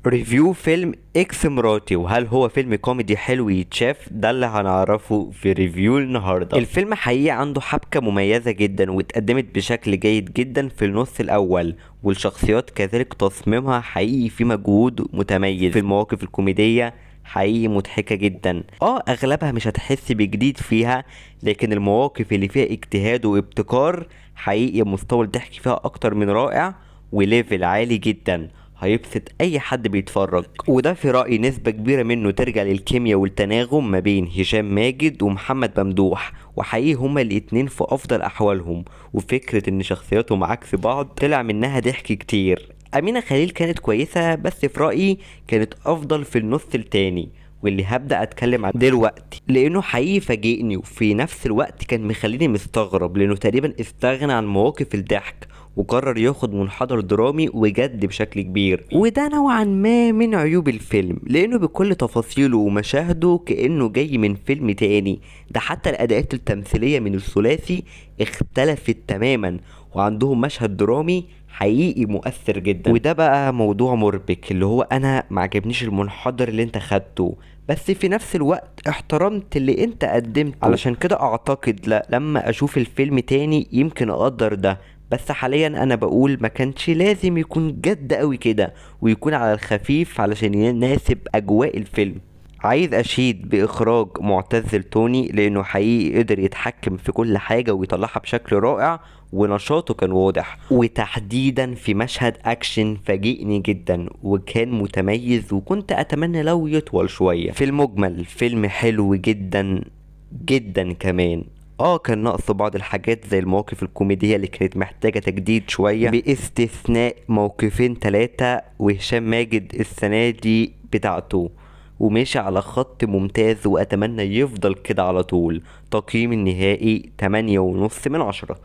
ريفيو فيلم اكس مراتي، وهل هو فيلم كوميدي حلو يتشاف؟ ده اللي هنعرفه في ريفيو النهارده. الفيلم حقيقي عنده حبكة مميزة جدا واتقدمت بشكل جيد جدا في النص الاول، والشخصيات كذلك تصميمها حقيقي في مجهود متميز. في المواقف الكوميدية حقيقي مضحكة جدا، اغلبها مش هتحس بجديد فيها، لكن المواقف اللي فيها اجتهاد وابتكار حقيقي مستوى الضحك فيها اكتر من رائع، وليفل عالي جدا هيبسط اي حد بيتفرج. وده في رأيي نسبة كبيرة منه ترجع للكيمياء والتناغم ما بين هشام ماجد ومحمد ممدوح، وحقيقي هما الاتنين في افضل احوالهم، وفكرة ان شخصياتهم عكس بعض طلع منها ضحك كتير. امينة خليل كانت كويسة، بس في رأيي كانت افضل في النص التاني، واللي هبدأ اتكلم عنه دلوقتي لانه حقيقي فاجئني، وفي نفس الوقت كان مخليني مستغرب لانه تقريبا استغنى عن مواقف الضحك وقرر ياخد منحدر درامي وجد بشكل كبير. وده نوعا ما من عيوب الفيلم، لانه بكل تفاصيله ومشاهده كأنه جاي من فيلم تاني. ده حتى الاداءات التمثيلية من الثلاثي اختلفت تماما، وعندهم مشهد درامي حقيقي مؤثر جدا. وده بقى موضوع مربك، اللي هو انا معجبنيش المنحدر اللي انت خدته، بس في نفس الوقت احترمت اللي انت قدمته. علشان كده اعتقد لا، لما اشوف الفيلم تاني يمكن اقدر ده، بس حاليا انا بقول ما كانش لازم يكون جد قوي كده، ويكون على الخفيف علشان يناسب اجواء الفيلم. عايز اشيد باخراج معتز التوني، لانه حقيقي قدر يتحكم في كل حاجة ويطلعها بشكل رائع، ونشاطه كان واضح، وتحديدا في مشهد اكشن فاجئني جدا وكان متميز، وكنت اتمنى لو يطول شوية. في المجمل فيلم حلو جدا جدا كمان. كان ناقص بعض الحاجات زي المواقف الكوميدية اللي كانت محتاجة تجديد شوية، باستثناء موقفين تلاتة، وهشام ماجد السنة دي بتاعته وماشي على خط ممتاز، وأتمنى يفضل كده على طول. تقييم النهائي 8.5 من 10.